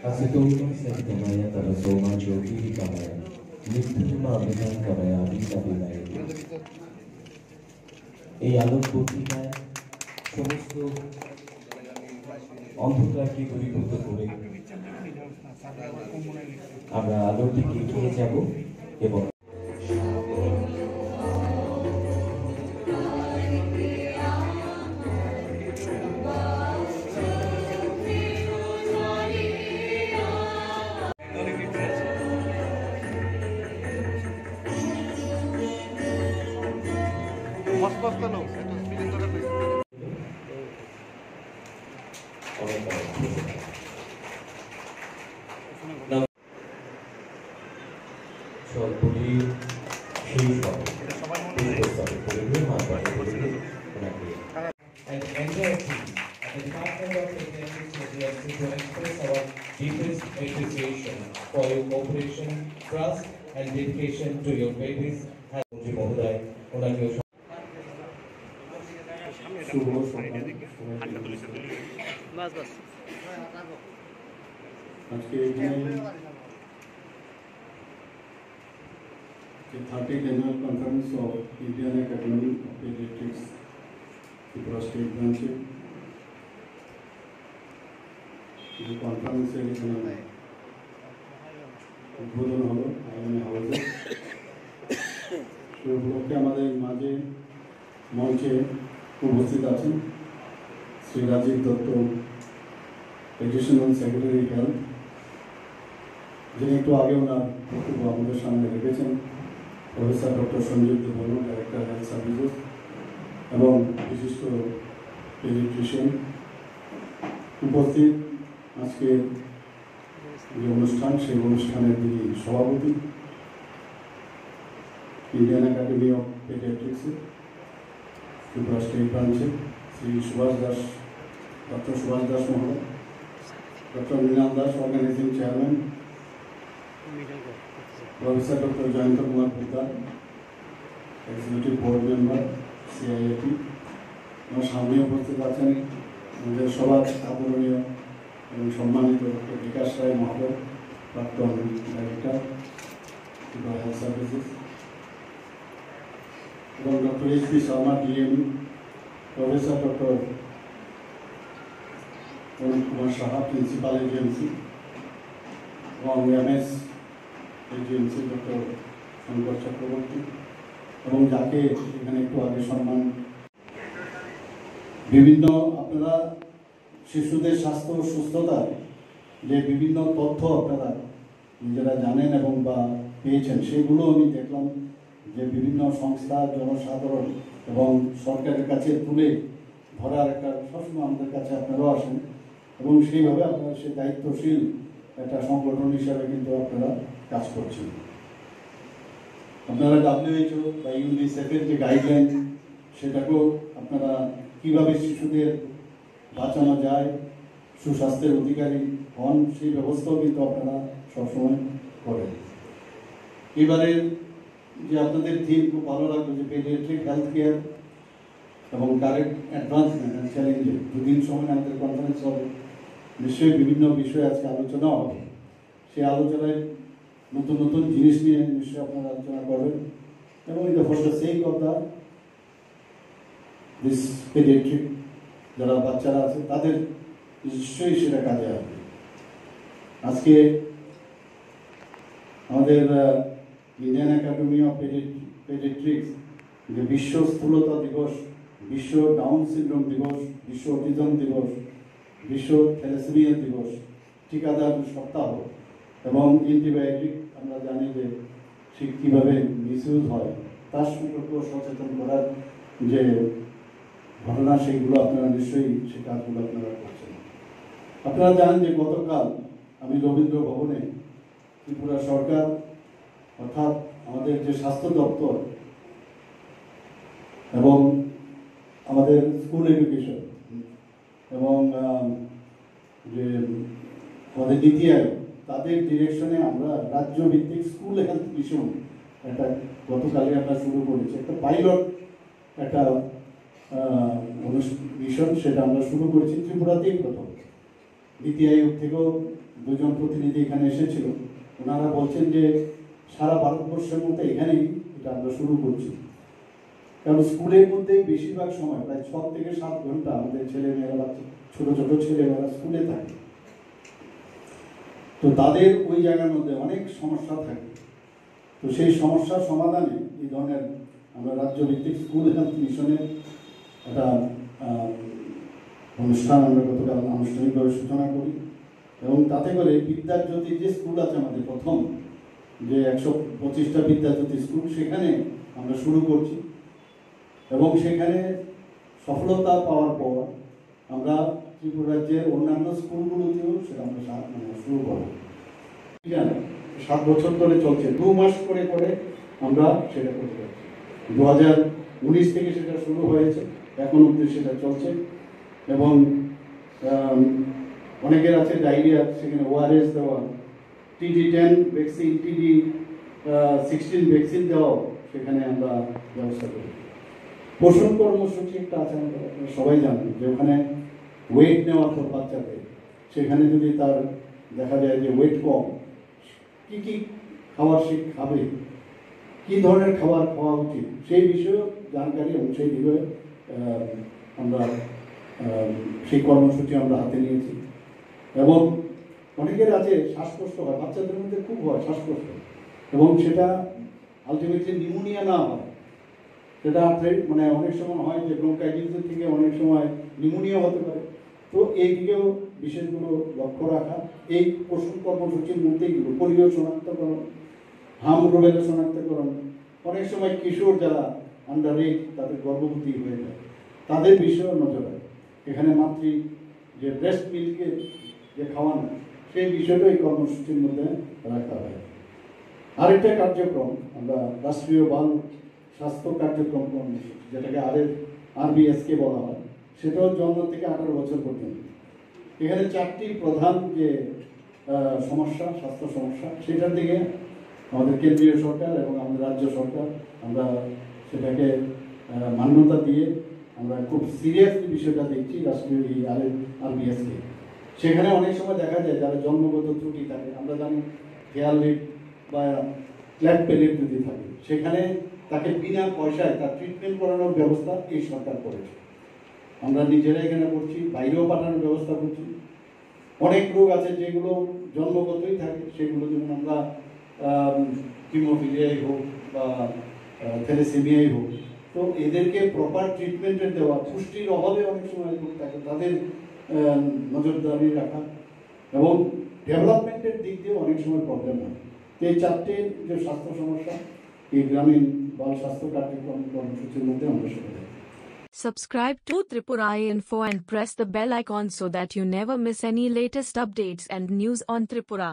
Asitoma Sahitamaya Tarasoma Jyoti Kamaya Nittima Abhinam Kamaya Adita Vinaya এই আলোক পত্রিকায় সমস্ত অন্ধকারকে দূরীভূত করে আমরা আলোর দিকে এগিয়ে যাব এবং deepest appreciation for your cooperation, trust, and dedication to your babies. The 30th Annual Conference of Indian Academy of Pediatrics, Tripura State Branch. The conference is উদ্বোধন হলো আইএমএ হাউসে। সেই উপলক্ষে আমাদের মাঝে মঞ্চে উপস্থিত আছেন Shri Rajib Dutta, additional secretary health, যিনি একটু আগে ওনার বক্তব্য আমাদের সামনে রেখেছেন। Professor doctor Sanjib Debbarma, director health services, এবং বিশিষ্ট পেডিয়াট্রিশিয়ান উপস্থিত। আজকে যে অনুষ্ঠান, সেই অনুষ্ঠানের যিনি সভাপতি Indian academy of paediatrics Tripura state ব্রাঞ্চে শ্রী সুভাষ দাস, ডক্টর সুভাষ দাস মহোদয়, doctor Mrinal Das, organising chairman, professor doctor Jayanta Kumar Poddar, executive board member CIAT. আমার সামনে উপস্থিত আছেন আমাদের সবার আদরণীয় এবং সম্মানিত ডক্টর বিকাশ রায় মহোদয়, প্রাক্তন ডাইরেক্টর ত্রিপুরা হেলথ সার্ভিসেস, এবং doctor HP. Sharma DM, professor doctor Arun Kumar Saha, principal AGMC, এবং MS AGMC doctor Shankar Chakraborty, এবং যাকে এখানে একটু আগে সম্মান। বিভিন্ন আপনারা শিশুদের স্বাস্থ্য ও সুস্থতার যে বিভিন্ন তথ্য আপনারা নিজেরা জানেন এবং বা পেয়েছেন, সেগুলো আমি দেখলাম যে বিভিন্ন সংস্থা, জনসাধারণ এবং সরকারের কাছে তুলে ধরার একটা সবসময় আমাদের কাছে আপনারাও আসেন এবং সেইভাবে আপনারা সে দায়িত্বশীল একটা সংগঠন হিসাবে কিন্তু আপনারা কাজ করছেন। আপনারা WHO বা ইউনিসেফের যে গাইডলাইন, সেটাকেও আপনারা কীভাবে শিশুদের বাঁচানো যায়, সুস্বাস্থ্যের অধিকারী হন, সেই ব্যবস্থাও কিন্তু আপনারা সবসময় করেন। এবারের যে আপনাদের থিম খুব ভালো লাগলো, যে পেডিয়াট্রিক হেলথ কেয়ার এবং কারেন্ট অ্যাডভান্সমেন্ট অ্যান্ড চ্যালেঞ্জে। দুদিন সময় আমাদের কনফারেন্স হবে, নিশ্চয়ই বিভিন্ন বিষয়ে আজকে আলোচনা হবে। সেই আলোচনায় নতুন নতুন জিনিস নিয়ে নিশ্চয়ই আপনারা আলোচনা করবেন এবং for the sake of the this paediatric যারা বাচ্চারা আছে তাদের নিশ্চয়ই সেটা কাজে আসবে। আজকে আমাদের ইন্ডিয়ান একাডেমি অফ পেডিয়াট্রিক্স যে বিশ্ব স্থূলতা দিবস, বিশ্ব ডাউন সিনড্রোম দিবস, বিশ্ব অটিজম দিবস, বিশ্ব থ্যালাসেমিয়া দিবস, টিকাদান সপ্তাহ এবং অ্যান্টিবায়োটিক আমরা জানি যে ঠিক কীভাবে মিসইউজ হয় তার সম্পর্কেও সচেতন করার যে ঘটনা, সেইগুলো আপনারা নিশ্চয়ই সে কাজগুলো আপনারা করছেন। আপনারা জানেন যে গতকাল আমি রবীন্দ্র ভবনে ত্রিপুরা সরকার অর্থাৎ আমাদের যে স্বাস্থ্য দপ্তর এবং আমাদের স্কুল এডুকেশন এবং যে আমাদের নীতি আয়োগ, তাদের ডিরেকশনে আমরা রাজ্যভিত্তিক স্কুল হেলথ মিশন একটা গতকালে আমরা শুরু করেছি। একটা পাইলট একটা মিশন, সেটা আমরা শুরু করেছি ত্রিপুরাতেই প্রথম। নীতি আয়োগ থেকেও দুজন প্রতিনিধি এখানে এসেছিল, ওনারা বলছেন যে সারা ভারতবর্ষের মধ্যে এখানেই এটা আমরা শুরু করছি। কারণ স্কুলের মধ্যে বেশিরভাগ সময় প্রায় 6 থেকে 7 ঘন্টা আমাদের ছেলেমেয়েরা, ছোট ছোট ছেলেমেয়েরা স্কুলে থাকে। তো তাদের ওই জায়গার মধ্যে অনেক সমস্যা থাকে। তো সেই সমস্যার সমাধানে এই ধরনের আমরা রাজ্যভিত্তিক স্কুল হেলথ মিশনের একটা অনুষ্ঠান আমরা গতকাল আনুষ্ঠানিকভাবে সূচনা করি, এবং তাতে করে বিদ্যাজ্যোতি যে স্কুল আছে আমাদের প্রথম যে 125টা বিদ্যাজ্যোতি স্কুল, সেখানে আমরা শুরু করছি। এবং সেখানে সফলতা পাওয়ার পর আমরা ত্রিপুরা রাজ্যের অন্যান্য স্কুলগুলোতেও সেটা আমরা শুরু করব। 7 বছর ধরে চলছে, 2 মাস করে করে আমরা সেটা করতে পারছি। 2019 থেকে সেটা শুরু হয়েছে, এখন অবধি সেটা চলছে। এবং অনেকের আছে ডায়রিয়া, সেখানে ওআরএস দেওয়া, TD10 ভ্যাকসিন, TD16 ভ্যাকসিন দেওয়া সেখানে আমরা ব্যবস্থা করি। পোষণ কর্মসূচি একটা আছে, আপনারা সবাই জানেন যে ওখানে ওয়েট নেওয়ার পর বাচ্চাদের সেখানে যদি তার দেখা যায় যে ওয়েট কম, কি কি খাবার সে খাবে, কি ধরনের খাবার খাওয়া উচিত, সেই বিষয়েও জানকারি এবং সেই বিষয়ে আমরা সেই কর্মসূচি আমরা হাতে নিয়েছি। এবং অনেকের আছে শ্বাসকষ্ট হয়, বাচ্চাদের মধ্যে খুব হয় শ্বাসকষ্ট, এবং সেটা আলটিমেটলি নিউমোনিয়া না হয়, সেটা মানে অনেক সময় হয় যে ব্রঙ্কাইটিসের থেকে অনেক সময় নিউমোনিয়া হতে পারে। তো এই দিকেও বিশেষগুলো লক্ষ্য রাখা, এই পোষণ কর্মসূচির মধ্যেই পোলিও শনাক্তকরণ, হাম রুবেলা শনাক্তকরণ, অনেক সময় কিশোর যারা আন্ডার এইজ তাদের গর্ভবতী হয়ে যায় তাদের বিষয়েও নজর রাখে। এখানে মাতৃ যে ব্রেস্ট মিল্কে যে খাওয়ানো, সেই বিষয়টা এই কর্মসূচির মধ্যে রাখা হয়। আরেকটা কার্যক্রম আমরা রাষ্ট্রীয় বাল স্বাস্থ্য কার্যক্রম কর্মসূচি, যেটাকে RBSকে বলা হয়, সেটাও জন্ম থেকে 18 বছর পর্যন্ত। এখানে 4টি প্রধান যে সমস্যা, স্বাস্থ্য সমস্যা, সেটার দিকে আমাদের কেন্দ্রীয় সরকার এবং আমাদের রাজ্য সরকার আমরা সেটাকে মান্যতা দিয়ে আমরা খুব সিরিয়াসলি বিষয়টা দেখছি রাষ্ট্রীয় এই RBSকে। সেখানে অনেক সময় দেখা যায় যারা জন্মগত ত্রুটি থাকে, আমরা জানি হেয়ার লিপ বা ক্ল্যাপ পেলেট যদি থাকে, সেখানে তাকে বিনা পয়সায় তার ট্রিটমেন্ট করানোর ব্যবস্থা এই সরকার করেছে। আমরা নিজেরা এখানে করছি, বাইরেও পাঠানোর ব্যবস্থা করছি। অনেক রোগ আছে যেগুলো জন্মগতই থাকে, সেগুলো যেমন আমরা হিমোফিলিয়াই হোক বা থ্যালাসেমিয়াই হোক, তো এদেরকে প্রপার ট্রিটমেন্টের দেওয়া, পুষ্টির অভাবে অনেক সময় রোগ থাকে, তাদের নজরদারি রাখা, এবং ডেভেলপমেন্টের দিক দিয়ে অনেক সময় প্রবলেম হয়। তো এই 4টে যে স্বাস্থ্য সমস্যা এই গ্রামীণ বাল স্বাস্থ্য কার্যক্রম কর্মসূচির মধ্যে আমরা সেটা দেখি। Subscribe to Tripura Info and press the bell icon so that you never miss any latest updates and news on Tripura.